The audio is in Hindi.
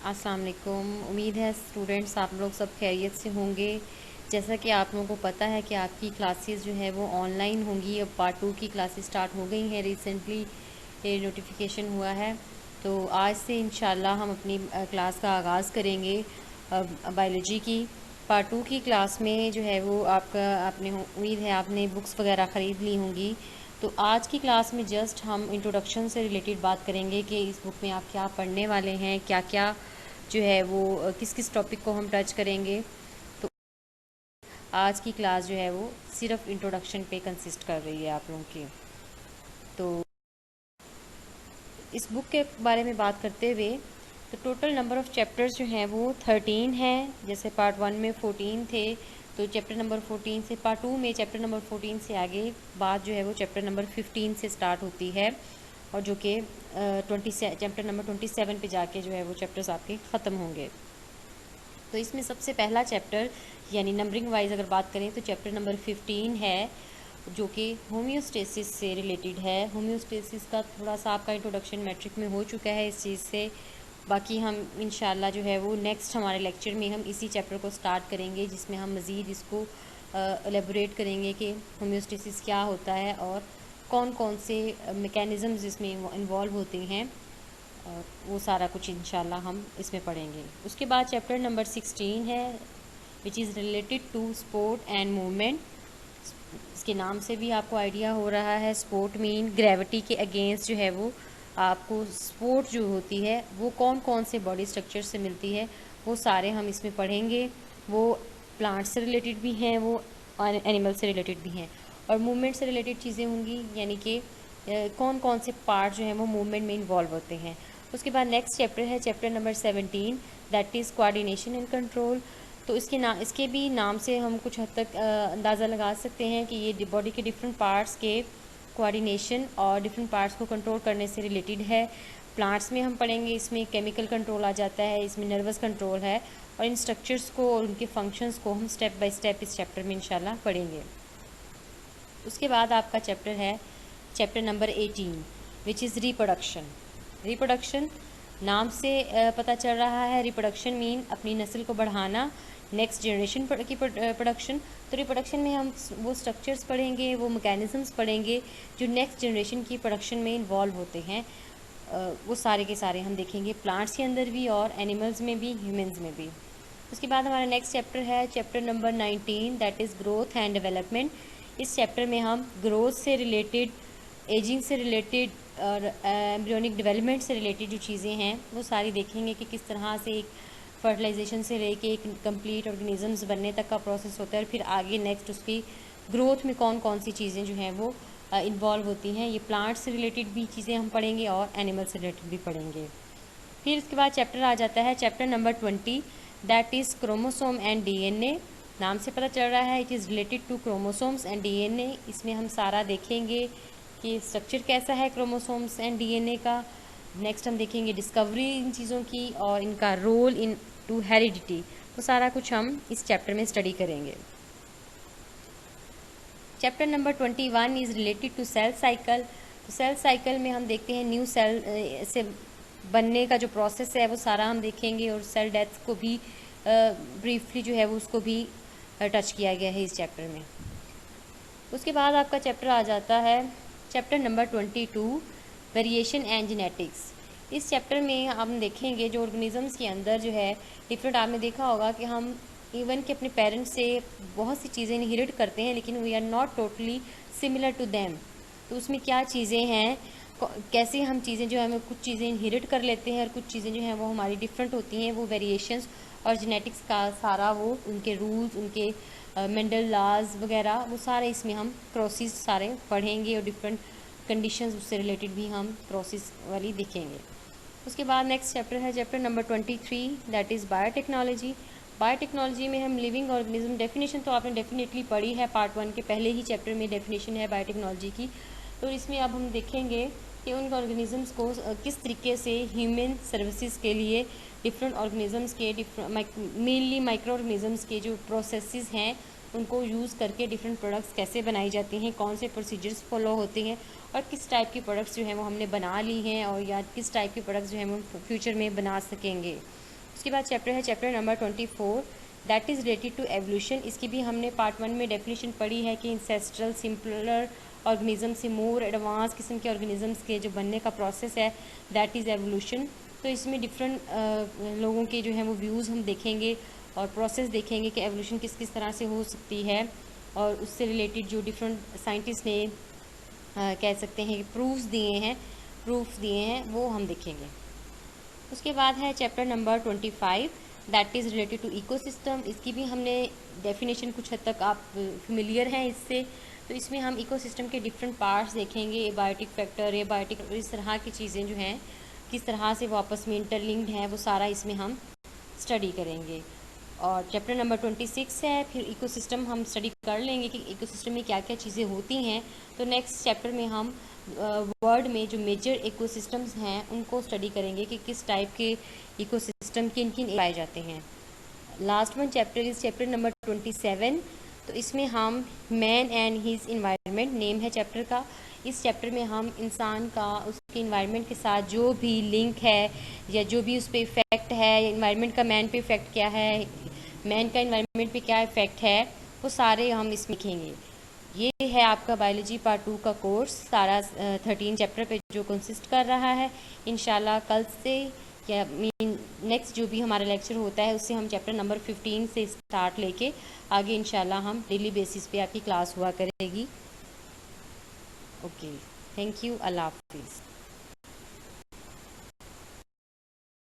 अस्सलाम वालेकुम। उम्मीद है स्टूडेंट्स आप लोग सब खैरियत से होंगे। जैसा कि आप लोगों को पता है कि आपकी क्लासेस जो है वो ऑनलाइन होंगी। अब पार्ट 2 की क्लासेस स्टार्ट हो गई हैं, रिसेंटली ये नोटिफिकेशन हुआ है। तो आज से इंशाल्लाह हम अपनी क्लास का आगाज़ करेंगे बायोलॉजी की। पार्ट 2 की क्लास में जो है वो आपने उम्मीद है आपने बुक्स वगैरह ख़रीद ली होंगी। तो आज की क्लास में जस्ट हम इंट्रोडक्शन से रिलेटेड बात करेंगे कि इस बुक में आप क्या पढ़ने वाले हैं, क्या क्या जो है वो किस किस टॉपिक को हम टच करेंगे। तो आज की क्लास जो है वो सिर्फ इंट्रोडक्शन पे कंसिस्ट कर रही है आप लोगों की। तो इस बुक के बारे में बात करते हुए तो टोटल नंबर ऑफ़ चैप्टर्स जो हैं वो 13 हैं। जैसे पार्ट 1 में 14 थे, तो चैप्टर नंबर 14 से पार्ट 2 में चैप्टर नंबर 14 से आगे बात जो है वो चैप्टर नंबर 15 से स्टार्ट होती है, और जो कि चैप्टर नंबर 27 पे जाके जो है वो चैप्टर्स आपके ख़त्म होंगे। तो इसमें सबसे पहला चैप्टर यानी नंबरिंग वाइज अगर बात करें तो चैप्टर नंबर 15 है, जो कि होम्योस्टेसिस से रिलेटेड है। होम्योस्टेसिस का थोड़ा सा आपका इंट्रोडक्शन मैट्रिक में हो चुका है इस चीज़ से। बाकी हम इंशाल्लाह जो है वो नेक्स्ट हमारे लेक्चर में हम इसी चैप्टर को स्टार्ट करेंगे, जिसमें हम मज़ीद इसको एलेबोरेट करेंगे कि होम्योस्टेसिस क्या होता है और कौन कौन से मैकेनिज़म्स इसमें इन्वॉल्व होते हैं। और वो सारा कुछ इंशाल्लाह हम इसमें पढ़ेंगे। उसके बाद चैप्टर नंबर 16 है, which is related to sport and movement. इसके नाम से भी आपको आइडिया हो रहा है, स्पोर्ट मीन ग्रेविटी के अगेंस्ट जो है वो आपको स्पोर्ट जो होती है वो कौन कौन से बॉडी स्ट्रक्चर से मिलती है, वो सारे हम इसमें पढ़ेंगे। वो प्लांट से रिलेटेड भी हैं, वो एनिमल से रिलेटेड भी हैं, और मूवमेंट से रिलेटेड चीज़ें होंगी, यानी कि कौन कौन से पार्ट जो हैं वो मूवमेंट में इन्वॉल्व होते हैं। उसके बाद नेक्स्ट चैप्टर है chapter number 17, that is coordination and control. तो इसके भी नाम से हम कुछ हद तक अंदाज़ा लगा सकते हैं कि ये बॉडी के डिफरेंट पार्ट्स के कोऑर्डिनेशन और डिफरेंट पार्ट्स को कंट्रोल करने से रिलेटेड है। प्लांट्स में हम पढ़ेंगे, इसमें केमिकल कंट्रोल आ जाता है, इसमें नर्वस कंट्रोल है, और इन स्ट्रक्चर्स को और उनके फंक्शंस को हम स्टेप बाय स्टेप इस चैप्टर में इंशाल्लाह पढ़ेंगे। उसके बाद आपका चैप्टर है chapter number 18, which is reproduction. Reproduction नाम से पता चल रहा है, रिप्रोडक्शन मीन अपनी नस्ल को बढ़ाना, नेक्स्ट जनरेशन की प्रोडक्शन। तो रिप्रोडक्शन में हम वो स्ट्रक्चर्स पढ़ेंगे, वो मैकेनिज़म्स पढ़ेंगे जो नेक्स्ट जनरेशन की प्रोडक्शन में इन्वॉल्व होते हैं। वो सारे के सारे हम देखेंगे, प्लांट्स के अंदर भी और एनिमल्स में भी, ह्यूमंस में भी। उसके बाद हमारा नेक्स्ट चैप्टर है chapter number 19, that is growth and development. इस चैप्टर में हम ग्रोथ से रिलेटेड, एजिंग से रिलेटेड और एम्ब्रियोनिक डेवलपमेंट से रिलेटेड जो चीज़ें हैं वो सारी देखेंगे कि किस तरह से एक फर्टिलाइजेशन से लेके एक कंप्लीट ऑर्गेनिजम्स बनने तक का प्रोसेस होता है, और फिर आगे नेक्स्ट उसकी ग्रोथ में कौन कौन सी चीज़ें जो हैं वो इन्वॉल्व होती हैं। ये प्लांट से रिलेटेड भी चीज़ें हम पढ़ेंगे और एनिमल से रिलेटेड भी पढ़ेंगे। फिर इसके बाद चैप्टर आ जाता है chapter number 20, that is chromosome and DNA. नाम से पता चल रहा है it is related to chromosomes and DNA. इसमें हम सारा देखेंगे कि स्ट्रक्चर कैसा है क्रोमोसोम्स एंड डीएनए का। नेक्स्ट हम देखेंगे डिस्कवरी इन चीज़ों की और इनका रोल इन टू हेरिडिटी। तो सारा कुछ हम इस चैप्टर में स्टडी करेंगे। Chapter number 21 is related to cell cycle. तो सेल साइकिल में हम देखते हैं न्यू सेल से बनने का जो प्रोसेस है वो सारा हम देखेंगे, और सेल डेथ को भी ब्रीफली जो है वो उसको भी टच किया गया है इस चैप्टर में। उसके बाद आपका चैप्टर आ जाता है chapter number 22, variation and genetics. इस चैप्टर में हम देखेंगे जो ऑर्गेनिजम्स के अंदर जो है डिफरेंट, आपने देखा होगा कि हम इवन कि अपने पेरेंट्स से बहुत सी चीज़ें इनहेरिट करते हैं, लेकिन we are not totally similar to them. तो उसमें क्या चीज़ें हैं, कैसे हम चीज़ें जो है हमें कुछ चीज़ें इनहेरिट कर लेते हैं और कुछ चीज़ें जो हैं वो हमारी डिफरेंट होती हैं, वो वेरिएशंस और जेनेटिक्स का सारा वो उनके रूल्स, उनके मेंडल लॉज वगैरह वो सारे इसमें हम क्रॉसिस सारे पढ़ेंगे, और डिफरेंट कंडीशंस उससे रिलेटेड भी हम क्रॉसिस वाली देखेंगे। उसके बाद नेक्स्ट चैप्टर है chapter number 23, that is biotechnology. Biotechnology में हम लिविंग ऑर्गेनिज्म, डेफिनेशन तो आपने डेफिनेटली पढ़ी है, पार्ट 1 के पहले ही चैप्टर में डेफिनेशन है बायोटेक्नोलॉजी की। तो इसमें अब हम देखेंगे कि उन ऑर्गेनिजम्स को किस तरीके से ह्यूमन सर्विसेज के लिए डिफरेंट ऑर्गेनिजम्स के मेनली माइक्रो ऑर्गेनिजम्स के जो प्रोसेसेस हैं उनको यूज़ करके डिफरेंट प्रोडक्ट्स कैसे बनाई जाती हैं, कौन से प्रोसीजर्स फॉलो होते हैं, और किस टाइप की प्रोडक्ट्स जो हैं वो हमने बना ली हैं, और या किस टाइप की प्रोडक्ट्स जो हैं वो फ्यूचर में बना सकेंगे। उसके बाद चैप्टर है chapter number 24, that is related to evolution. इसकी भी हमने पार्ट 1 में डेफिनेशन पढ़ी है कि इंसेस्ट्रल सिंपलर ऑर्गेनिज्म से मोर एडवांस किस्म के ऑर्गेनिजम्स के जो बनने का प्रोसेस है दैट इज़ एवोल्यूशन। तो इसमें डिफरेंट लोगों के जो हैं वो व्यूज़ हम देखेंगे और प्रोसेस देखेंगे कि एवोल्यूशन किस किस तरह से हो सकती है, और उससे रिलेटेड जो डिफरेंट साइंटिस्ट ने कह सकते हैं कि प्रूफ्स दिए हैं वो हम देखेंगे। उसके बाद है chapter number 25, that is related to ecosystem. इसकी भी हमने डेफिनेशन कुछ हद तक आप फेमिलियर हैं इससे। तो इसमें हम इकोसिस्टम के डिफरेंट पार्ट्स देखेंगे, एबायोटिक फैक्टर, एबायोटिक, इस तरह की चीज़ें जो हैं किस तरह से वो आपस में इंटरलिंक्ड हैं, वो सारा इसमें हम स्टडी करेंगे। और चैप्टर नंबर 26 है, फिर इकोसिस्टम हम स्टडी कर लेंगे कि इकोसिस्टम में क्या क्या चीज़ें होती हैं। तो नेक्स्ट चैप्टर में हम वर्ल्ड में जो मेजर इकोसिस्टम्स हैं उनको स्टडी करेंगे कि किस टाइप के इकोसिस्टम किन किन पाए जाते हैं। Last one chapter is chapter number 27। तो इसमें हम man and his environment name है चैप्टर का। इस चैप्टर में हम इंसान का उसके इन्वायरमेंट के साथ जो भी लिंक है या जो भी उस पर इफ़ेक्ट है, इन्वायरमेंट का मैन पे इफ़ेक्ट क्या है, मैन का इन्वायरमेंट पे क्या इफ़ेक्ट है, वो सारे हम इसमें लिखेंगे। ये है आपका बायोलॉजी पार्ट 2 का कोर्स, सारा 13 चैप्टर पे जो कंसिस्ट कर रहा है। इंशाल्लाह कल से या नेक्स्ट जो भी हमारा लेक्चर होता है उससे हम चैप्टर नंबर 15 से स्टार्ट लेके आगे इंशाल्लाह हम डेली बेसिस पे आपकी क्लास हुआ करेगी। ओके, थैंक यू, अल्लाह हाफिज़।